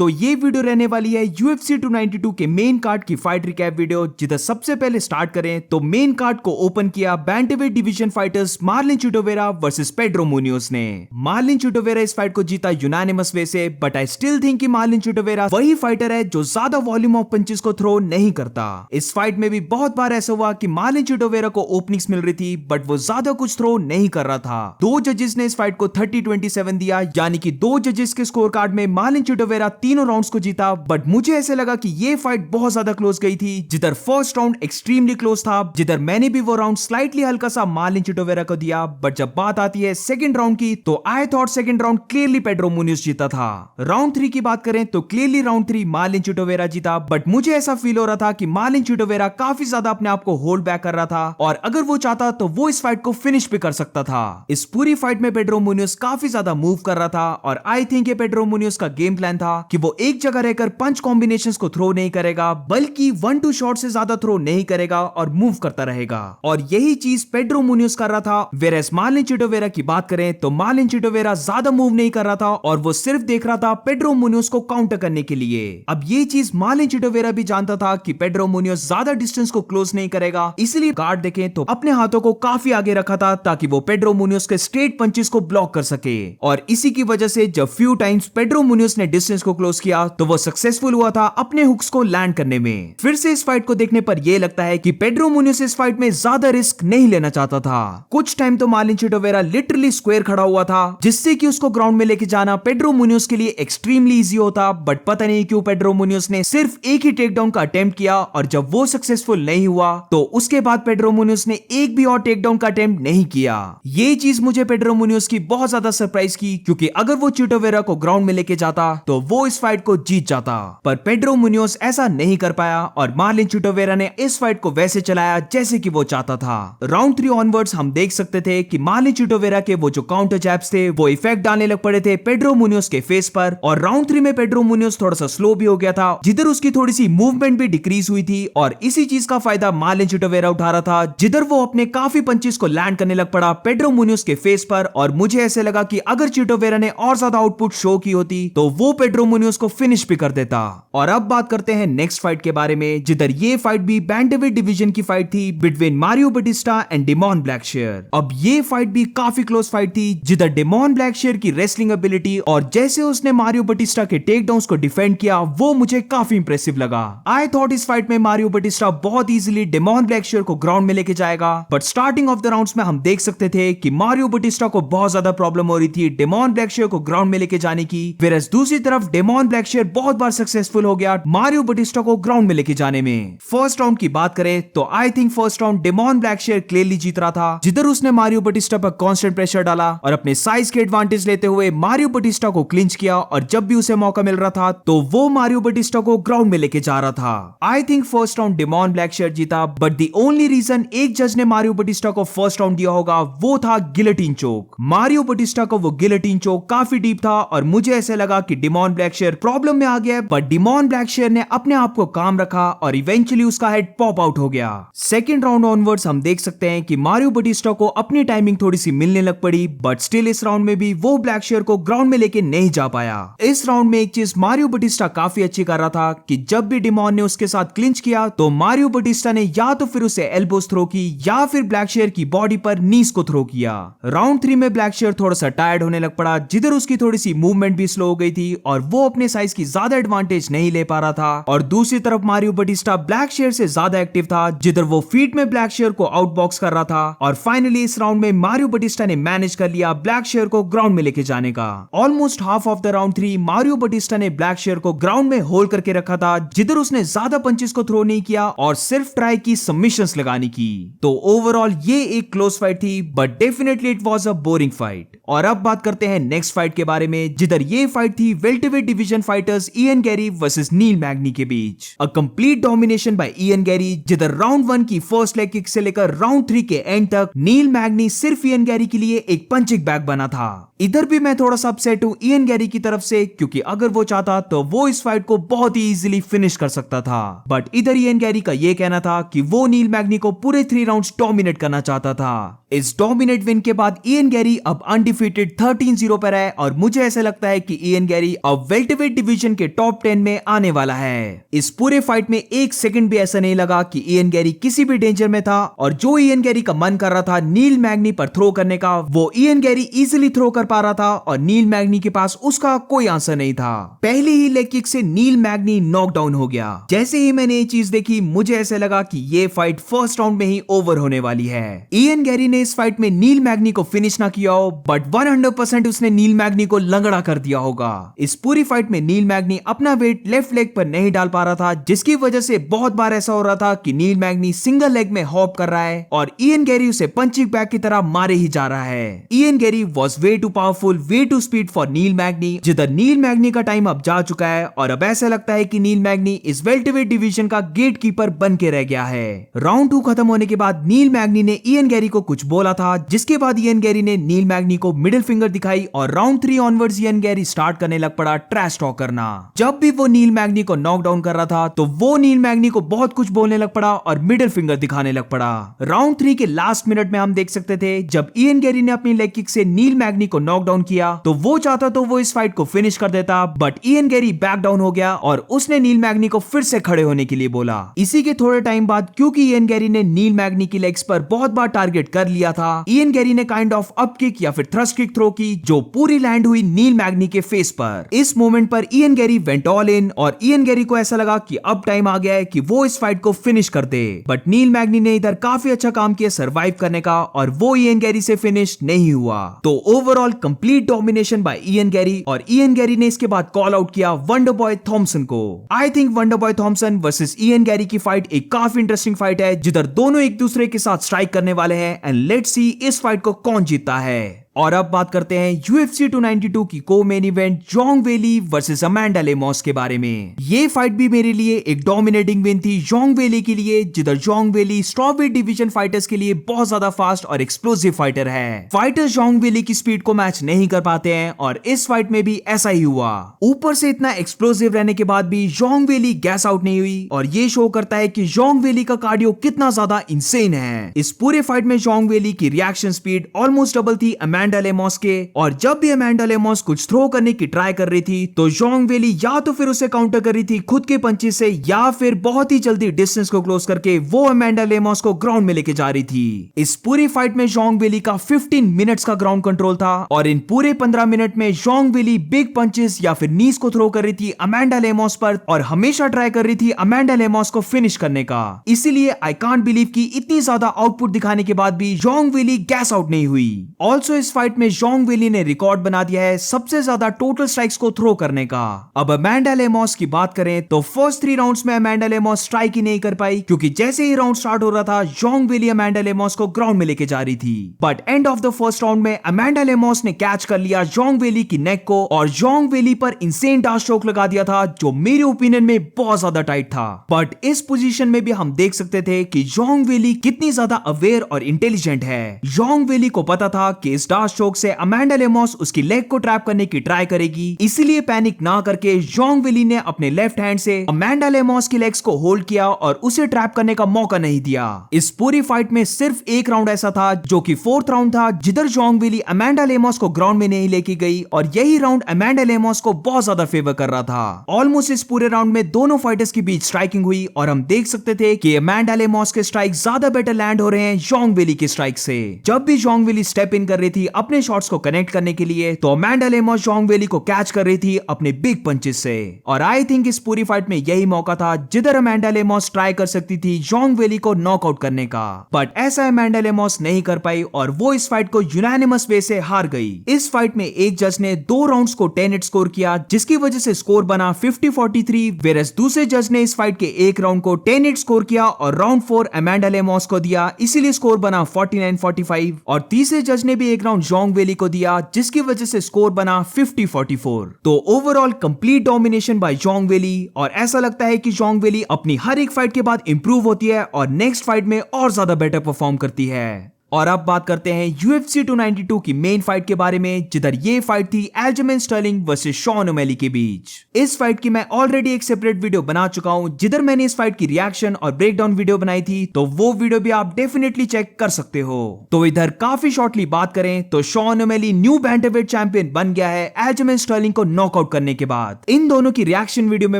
तो ये वीडियो रहने वाली है UFC 292 के मेन कार्ड की फाइट रिकैप वीडियो। जिधर सबसे पहले स्टार्ट करें तो मेन कार्ड को ओपन किया bantamweight division fighters Marlon Chito Vera versus Pedro Munhoz ने। मार्लिन चिटोवेरा इस फाइट को जीता यूनानिमस वे से, बट आई स्टिल थिंक कि मार्लिन चिटोवेरा वही फाइटर है जो ज्यादा वॉल्यूम ऑफ पंचेस को थ्रो नहीं करता। इस फाइट में भी बहुत बार ऐसा हुआ कि मार्लिन चिटोवेरा को ओपनिंग्स मिल रही थी बट वो ज्यादा कुछ थ्रो नहीं कर रहा था। दो जजेस ने इस फाइट को 30-27 दिया, यानी कि दो जजेस के स्कोर कार्ड में मार्लिन चिटोवेरा तीनों राउंड्स को जीता। बट मुझे ऐसे लगा कि ये फाइट बहुत ज्यादा क्लोज गई थी, जिधर फर्स्ट राउंड एक्सट्रीमली क्लोज था, जिधर मैंने भी वो राउंड स्लाइटली हल्का सा मार्लिन चिटोवेरा को दिया। बट जब बात आती है सेकंड राउंड की तो I thought second round clearly Pedro Munhoz जीता था। राउंड 3 की बात करें तो क्लियरली राउंड 3 मार्लिन चिटोवेरा जीता, बट मुझे ऐसा फील हो रहा था कि मार्लिन चिटोवेरा काफी ज्यादा अपने आप को होल्ड बैक कर रहा था और अगर वो चाहता तो वो इस फाइट को फिनिश भी कर सकता था। इस पूरी फाइट में पेड्रो मुनियोज काफी ज्यादा मूव कर रहा था और आई थिंक ये पेड्रो मुनियोज का गेम प्लान था कि वो एक जगह रहकर पंच कॉम्बिनेशंस को थ्रो नहीं करेगा, बल्कि 1-2 शॉट से ज्यादा थ्रो नहीं करेगा और मूव करता रहेगा। और यही चीज पेड्रो मुनियोज कर रहा था। वेरएस मार्लिन चिटोवेरा की बात करें तो मार्लिन चिटोवेरा ज्यादा मूव नहीं कर रहा था और वो सिर्फ देख रहा था पेड्रो मुनियोज को काउंटर करने के लिए। अब ये चीज मार्लिन चिटोवेरा भी जानता था कि पेड्रो मुनियोज ज्यादा डिस्टेंस को क्लोज नहीं करेगा, इसलिए गार्ड देखें तो अपने हाथों को काफी आगे रखा था ताकि वो पेड्रो मुनियोज के स्ट्रेट पंचेस को ब्लॉक कर सके। और इसी की वजह से जब फ्यू टाइम्स पेड्रो मुनियोज ने डिस्टेंस को क्लोज किया तो वो सक्सेसफुल हुआ था अपने हुक्स को लैंड करने में। फिर से इस फाइट को देखने पर यह लगता है कि पेड्रो मुनियोज इस फाइट में ज्यादा रिस्क नहीं लेना चाहता था। कुछ टाइम तो मार्लिन चिटोवेरा लिटरली स्क्वायर खड़ा हुआ था, जिससे कि उसको ग्राउंड में लेके जाना पेड्रो मुनियोज के लिए एक्सट्रीमली इजी होता। बट पता नहीं क्यों पेड्रो मुनियोज ने सिर्फ एक ही टेकडाउन का अटेम्प्ट किया और जब वो सक्सेसफुल नहीं हुआ तो उसके बाद पेड्रो मुनियोज ने एक भी और टेकडाउन का अटेम्प्ट नहीं किया। ये चीज मुझे पेड्रो मुनियोज की बहुत ज्यादा सरप्राइज की, क्योंकि अगर वो चिटोवेरा को ग्राउंड में लेके जाता तो वो इस फाइट को जीत जाता। पर पेड्रो मुनियोज ऐसा नहीं कर पाया और मार्लिन चिटोवेरा ने इस फाइट को वैसे चलाया जैसे कि वो चाहता था। राउंड 3 ऑनवर्ड्स हम देख सकते थे कि मार्लिन चिटोवेरा के वो जो काउंटर जैब्स थे वो इफेक्ट डालने लग पड़े थे पेड्रो मुनियोज के फेस पर। और राउंड 3 में पेड्रो मुनियोज थोड़ा सा स्लो भी हो गया था, जिधर उसकी थोड़ी सी मूवमेंट भी डिक्रीज हुई थी और इसी चीज का फायदा मार्लिन चिटोवेरा उठा रहा था, जिधर वो अपने काफी पंचेस को लैंड करने लग पड़ा पेड्रो मुनियोज के फेस पर। और मुझे ऐसे लगा कि अगर चिटोवेरा ने और ज्यादा आउटपुट शो की होती तो वो पेड्रो मुनियोज को फिनिश भी कर देता। और अब बात करते हैं नेक्स्ट फाइट के बारे में, जिधर ये फाइट भी बैंटवेट डिवीजन की फाइट थी between Mario Bautista and Damon Blackshear. अब ये फाइट भी काफी क्लोज फाइट थी, जिधर डेमॉन ब्लैकशेयर की रेसलिंग एबिलिटी और जैसे उसने मारियो बटिस्टा के टेक डाउन्स को डिफेंड किया वो मुझे काफी इंप्रेसिव लगा। आई थॉट इस फाइट में मारियो बटिस्टा बहुत इजीली डेमॉन ब्लैकशेयर को ग्राउंड में लेके जाएगा, but starting of the rounds में हम देख सकते थे कि मारियो बटिस्टा को बहुत ज्यादा प्रॉब्लम हो रही थी डेमॉन ब्लैकशेयर को ग्राउंड में लेके जाने की। वेरएस दूसरी तरफ डेमॉन ब्लैकशेयर बहुत बार सक्सेसफुल हो गया मारियो बटिस्टा को ग्राउंड में लेके जाने में। फर्स्ट राउंड की बात करें तो I think first round Damon Blackshear clearly जीत रहा था, जिधर उसने मारियो बटिस्टा पर कांस्टेंट प्रेशर डाला और अपने साइज के एडवांटेज लेते हुए मारियो बटिस्टा को क्लिंच किया और जब भी उसे मौका मिल रहा था तो वो मारियो बटिस्टा को ग्राउंड में लेके जा रहा था। I think first round Damon Blackshear जीता, बट द ओनली रीजन एक जज ने मारियो बटिस्टा को फर्स्ट राउंड दिया होगा वो था गिलोटिन चोक। मारियो बटिस्टा को वो गिलोटिन चोक काफी डीप था और मुझे ऐसे लगा कि डेमॉन ब्लैकशेयर प्रॉब्लम में आ गया है, बट डेमॉन ब्लैकशेयर ने अपने आप को काम रखा और इवेंचुअली उसका हेड पॉप आउट हो गया। सेकंड राउंड ऑनवर्ड्स हम देख सकते हैं कि मारियो बटिस्टा को अपनी टाइमिंग थोड़ी सी मिलने लग पड़ी, बट स्टिल इस राउंड में भी वो ब्लैकशेयर को ग्राउंड में लेके नहीं जा पाया। इस राउंड में एक चीज मारियो बटिस्टा काफी अच्छी कर रहा था कि जब भी डेमॉन ने उसके साथ क्लिंच किया तो मारियो बटिस्टा ने या तो फिर उसे एल्बोस थ्रो की या फिर ब्लैकशेयर की बॉडी पर नीज को थ्रो किया। राउंड 3 में ब्लैकशेयर थोड़ा सा टायर्ड होने लग पड़ा, जिधर उसकी थोड़ी सी मूवमेंट भी स्लो हो गई थी और वो अपने साइज की ज्यादा एडवांटेज नहीं ले पा रहा था। और दूसरी तरफ मारियो बटिस्टा ब्लैकशेयर से ज्यादा एक्टिव था, जिधर वो फीट में ब्लैकशेयर को आउटबॉक्स कर रहा था। और फाइनली इस राउंड में मारियो बटिस्टा ने मैनेज कर लिया ब्लैकशेयर को ग्राउंड में लेके जाने का। Almost half of the round 3 Mario Batista ने ब्लैकशेयर को ग्राउंड में होल्ड करके रखा था, जिधर उसने ज्यादा पंचेस को थ्रो नहीं किया और सिर्फ ट्राई की सबमिशंस लगाने की। तो ओवरऑल ये एक क्लोज फाइट थी, but definitely it was a boring fight. और अब बात करते हैं नेक्स्ट फाइट के बारे में, जिधर ये फाइट थी welterweight division fighters Ian Garry versus Neil Magny के बीच। A complete domination by Ian Garry, जिधर राउंड 1 की फर्स्ट लेग किक से लेकर राउंड 3 के एंड तक नील मैग्नी सिर्फ इयन गैरी के लिए एक पंचिंग बैग बना था। इधर भी मैं थोड़ा सा अपसेट हूं इयन गैरी की तरफ से, क्योंकि अगर वो चाहता तो वो इस फाइट को बहुत ही इजीली फिनिश कर सकता था। बट इधर इयन गैरी का ये कहना था कि वो नील मैग्नी को पूरे 3 राउंड्स डोमिनेट करना चाहता था। इस डोमिनेट विन के बाद इयन गैरी अब अनडिफीटेड 13-0 पर है और मुझे ऐसा लगता है कि इयन गैरी अब वेल्ट वेल्टरवेट डिवीजन के टॉप 10 में आने वाला है। इस पूरे फाइट में एक सेकंड भी ऐसा नहीं लगा कि इयन गैरी किसी भी डेंजर में था, और जो इयन गैरी का मन कर रहा था नील मैग्नी पर थ्रो करने का, वो इयन गैरी इजीली थ्रो कर पा रहा था और नील मैग्नी के पास उसका कोई आंसर नहीं था। पहले ही लेग किक से नील मैग्नी नॉकडाउन हो गया। जैसे ही मैंने ये चीज देखी मुझे ऐसे लगा कि ये फाइट फर्स्ट राउंड में ही ओवर होने वाली है। इयन गैरी ने इस फाइट में नील मैग्नी को फिनिश ना किया हो, बट 100% उसने नील मैग्नी को लंगड़ा कर दिया होगा। इस पूरी फाइट में नील मैग्नी अपना वेट लेफ्ट लेग पर नहीं डाल पा रहा था, जिसकी वजह से बहुत बार ऐसा हो रहा था कि नील मैग्नी सिंगल लेग में हॉप कर रहा है और इयन गैरी उसे पंचिंग बैग की तरह मारे ही जा रहा है। Ian Garry was way too powerful, way too speed for Neil Magny, जिधर नील मैग्नी का टाइम अब जा चुका है और अब ऐसा लगता है कि नील मैग्नी इस वेल्टरवेट डिवीजन का गेट कीपर बन के रह गया है। राउंड 2 खत्म होने के बाद नील मैग्नी ने इयन गैरी को कुछ बोला था, जिसके बाद इयन गैरी ने नील मैग्नी को मिडिल फिंगर दिखाई और round 3 onwards Ian Gary start करने लग पड़ा ट्रैश टॉक करना। जब भी वो नील मैग्नी को नॉक डाउन कर रहा था तो वो नील मैग्नी को बहुत कुछ बोलने लग पड़ा और मिडिल फिंगर दिखाने लग पड़ा। राउंड 3 के लास्ट मिनट में हम देख सकते थे जब इयन गैरी ने अपनी लेग किक से नील मैग्नी को नॉक डाउन किया तो वो चाहता तो वो इस फाइट को फिनिश कर देता, but Ian Gary back down हो गया और उसने नील मैग्नी को फिर से खड़े होने के लिए बोला। इसी के थोड़े टाइम बाद, क्योंकि इयन गैरी ने नील मैग्नी की लेग्स पर बहुत बार टारगेट कर लिया था, इयन गैरी ने काइंड ऑफ अप किक या फिर थ्रस्ट किक थ्रो की जो पूरी लैंड हुई नील मैग्नी के फेस पर। इस मोमेंट पर Ian Gary went all in और इयन गैरी को ऐसा लगा कि अब टाइम आ गया है कि वो इस फाइट को फिनिश कर दे, बट नील मैग्नी ने इधर काफी अच्छा काम किया सर्वाइव करने का और वो इयन गैरी से फिनिश नहीं हुआ। तो overall complete domination by Ian Garry, और इयन गैरी ने इसके बाद कॉल आउट किया वंडर बॉय थॉमसन को। I think wonder boy Thompson versus Ian Garry की फाइट एक काफी इंटरेस्टिंग फाइट है, जिधर दोनों एक दूसरे के साथ स्ट्राइक करने वाले हैं एंड लेट्स सी इस फाइट को कौन जीतता है। और अब बात करते हैं UFC 292 की को मेन इवेंट जोंग वेली वर्सेस अमांडा लेमॉस के बारे में। ये फाइट भी मेरे लिए एक डोमिनेटिंग विन थी जोंग वेली के लिए, जिधर जोंग वेली स्ट्रॉवेट डिवीजन फाइटर्स के लिए बहुत ज्यादा फास्ट और एक्सप्लोसिव फाइटर है। फाइटर्स जोंग वेली की स्पीड को मैच नहीं कर पाते हैं और इस फाइट में भी ऐसा ही हुआ। ऊपर से इतना एक्सप्लोसिव रहने के बाद भी जोंग वेली गैस आउट नहीं हुई और ये शो करता है कि जोंग वेली का कार्डियो कितना ज्यादा इंसेन है। इस पूरे फाइट में जोंग वेली की रिएक्शन स्पीड ऑलमोस्ट डबल थी अमांडा लेमॉस के, और जब भी अमांडा लेमॉस कुछ थ्रो करने की ट्राई कर रही थी तो जोंग वेली या तो फिर उसे काउंटर कर रही थी खुद के पंचेस से या फिर बहुत ही जल्दी डिस्टेंस को क्लोज करके वो अमांडा लेमॉस को ग्राउंड में लेके जा रही थी। इस पूरी फाइट में जोंग वेली का 15 मिनट्स का ग्राउंड कंट्रोल था और इन पूरे 15 मिनट में जोंग वेली बिग पंचेस या फिर नीज को थ्रो कर रही थी अमांडा लेमॉस पर और हमेशा ट्राई कर रही थी अमांडा लेमॉस को फिनिश करने का। इसीलिए आई कांट बिलीव कि इतनी ज्यादा आउटपुट दिखाने के बाद भी जोंग वेली गैस आउट नहीं हुई। ऑल्सो इस फाइट में जोंग वेली ने रिकॉर्ड बना दिया है सबसे ज्यादा टोटल स्ट्राइक्स को थ्रो करने का। अब अमांडा लेमॉस की बात करें तो फर्स्ट 3 राउंड्स में अमांडा लेमॉस स्ट्राइक ही नहीं कर पाई, क्योंकि जैसे ही राउंड स्टार्ट हो रहा था जोंग वेली अमांडा लेमॉस को ग्राउंड में लेके जा रही थी, but end of the first round में अमांडा लेमॉस ने कैच कर लिया जोंग वेली की नेक को और जोंग वेली पर इंसेन डार्क स्ट्रोक लगा दिया था, जो मेरे ओपिनियन में बहुत ज्यादा टाइट था। बट इस पोजीशन में भी हम देख सकते थे कि जोंग वेली कितनी ज्यादा अवेयर और इंटेलिजेंट है। जोंग वेली को पता था कि इस डार्क स्ट्रोक से अमांडा लेमॉस उसकी लेग को ट्रैप करने की ट्राई करेगी, इसीलिए पैनिक ना करके जोंग वेली ने अपने लेफ्ट हैंड से अमांडा लेमॉस की लेग्स को होल्ड किया और उसे ट्रैप करने का मौका नहीं दिया। इस पूरी फाइट में सिर्फ एक राउंड ऐसा था जो कि 4th राउंड था, जिधर जोंग वेली अमांडा लेमॉस को ग्राउंड में नहीं लेके गई और यही राउंड अमांडा लेमॉस को बहुत ज्यादा फेवर कर रहा था। ऑलमोस्ट इस पूरे राउंड में दोनों फाइटर्स के बीच स्ट्राइकिंग हुई और हम देख सकते थे कि अमांडा लेमॉस के स्ट्राइक ज्यादा बेटर लैंड हो रहे हैं जोंग वेली के स्ट्राइक से। जब भी जोंग वेली स्टेप इन कर रही थी अपने शॉट्स को कनेक्ट करने के लिए तो अमांडा लेमॉस जोंग वेली को कैच कर रही थी अपने बिग पंचेस से, और आई थिंक इस पूरी फाइट में यही मौका था जिधर अमांडा लेमॉस ट्राई कर सकती थी जोंग वेली को नॉकआउट करने का, बट ऐसा अमांडा लेमॉस नहीं कर पाई और वो इस फाइट को यूनानिमस वे से हार गई। इस फाइट में एक जज ने 2 राउंड्स को 10-8 स्कोर किया, जिसकी वजह से स्कोर बना 50-43, वेरस दूसरे जज ने इस फाइट के एक राउंड को 10-8 स्कोर किया और राउंड 4 अमांडा लेमॉस को दिया, इसीलिए स्कोर बना 49-45, और तीसरे जज ने भी एक राउंड जोंग वेली को दिया, जिसकी वजह से स्कोर बना 50-44। तो overall complete domination by Zhang Weili, और ऐसा लगता है कि जोंग वेली अपनी हर एक फाइट के बाद इंप्रूव होती है और नेक्स्ट फाइट में और ज्यादा बेटर परफॉर्म करती है। और अब बात करते हैं UFC 292 की मेन फाइट के बारे में, जिधर ये फाइट थी एल्जमेन स्टर्लिंग वर्सेस शॉन ओमेली के बीच। इस फाइट की मैं ऑलरेडी एक सेपरेट वीडियो बना चुका हूं, जिधर मैंने इस फाइट की रिएक्शन और ब्रेकडाउन वीडियो बनाई थी, तो वो वीडियो भी आप डेफिनेटली चेक कर सकते हो। तो इधर काफी शॉर्टली बात करें तो शॉन ओमेली न्यू बैंटरवेट चैंपियन बन गया है एल्जमेन स्टर्लिंग को नॉकआउट करने के बाद। इन दोनों की रिएक्शन वीडियो में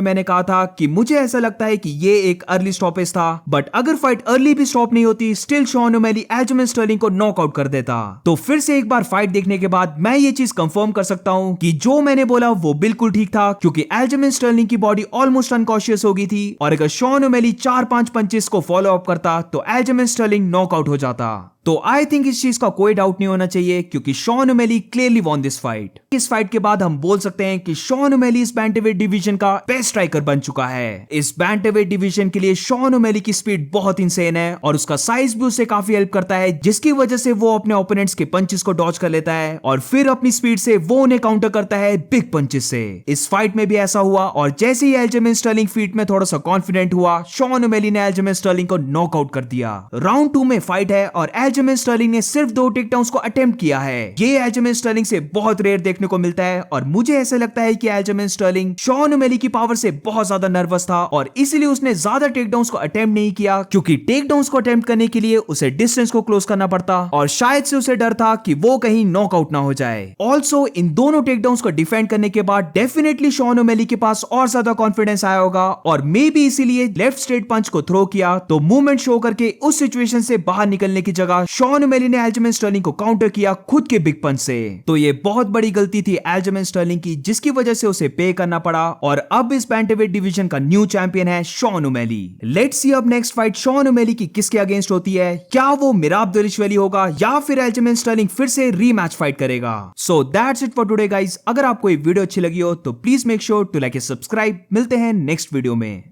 मैंने कहा था कि मुझे ऐसा लगता है कि ये एक अर्ली स्टॉपेज था, बट अगर फाइट अर्ली भी स्टॉप नहीं होती, स्टिल शॉन ओमेली एल्जमेन स्टर्लिंग को नॉकआउट कर देता। तो फिर से एक बार फाइट देखने के बाद मैं ये चीज कंफर्म कर सकता हूं कि जो मैंने बोला वो बिल्कुल ठीक था, क्योंकि एल्जमेन स्टर्लिंग की बॉडी ऑलमोस्ट अनकॉन्शियस हो गई थी, और अगर शॉन ओमेली 4-5 पंचेस को फॉलो अप करता तो एल्जमेन स्टर्लिंग नॉकआउट हो जाता। तो आई थिंक इस चीज का कोई डाउट नहीं होना चाहिए, क्योंकि Sean O'Malley clearly won this fight. इस फाइट के बाद हम बोल सकते हैं कि शॉन ओमेली इस बैंटरवेट डिवीजन का बेस्ट स्ट्राइकर बन चुका है। इस बैंटरवेट डिवीजन के लिए शॉन ओमेली की स्पीड बहुत इंसेन है, और उसका साइज भी उसे काफी हेल्प करता है, जिसकी वजह से वो अपने ओपोनेंट्स के पंचेस को डॉज कर लेता है, और फिर अपनी स्पीड से वो उन्हें काउंटर करता है बिग पंचेस से। इस फाइट में भी ऐसा हुआ, और जैसे ही एल्जमेन स्टर्लिंग फीट में थोड़ा सा कॉन्फिडेंट हुआ, शॉन ओमेली ने एल्जमेन स्टर्लिंग को नॉकआउट कर दिया। राउंड 2 में फाइट है, और एल्जमेन स्टर्लिंग ने सिर्फ 2 टेकडाउन्स को अटेम्प्ट किया है। ये एल्जमेन स्टर्लिंग से बहुत रेयर देखने को मिलता है, और मुझे ऐसा लगता है कि एल्जमेन स्टर्लिंग शॉन ओमेली की पावर से बहुत ज्यादा नर्वस था, और इसलिए उसने ज्यादा टेकडाउन्स को अटेम्प्ट नहीं किया, क्योंकि टेकडाउन्स को अटेम्प्ट करने के लिए उसे डिस्टेंस को क्लोज करना पड़ता, और शायद से उसे डर था कि वो कहीं नॉकआउट ना हो जाए। ऑल्सो इन दोनों टेकडाउन्स को डिफेंड करने के बाद डेफिनेटली शॉन ओमेली के पास और ज्यादा कॉन्फिडेंस आया होगा, और मे बी इसीलिए लेफ्ट स्ट्रेट पंच को थ्रो किया, तो मूवमेंट शो करके उस सिचुएशन से बाहर निकलने की जगह शॉन ओमेली ने एल्जमेन स्टर्लिंग को काउंटर किया खुद के बिग पंच से। तो ये बहुत बड़ी गलती थी एल्जमेन स्टर्लिंग की, जिसकी वजह से उसे पे करना पड़ा, और अब इस बैंटरवेट डिवीजन का न्यू चैंपियन है शॉन ओमेली। लेट्स सी अब नेक्स्ट फाइट शॉन ओमेली की किसके अगेंस्ट होती है। क्या वो मिराब दरिशवली होगा, या फिर एल्जमेन स्टर्लिंग फिर से रीमैच फाइट करेगा। So that's it for today guys. अगर आपको ये वीडियो अच्छी लगी हो तो please make sure to like and subscribe. मिलते हैं नेक्स्ट वीडियो में।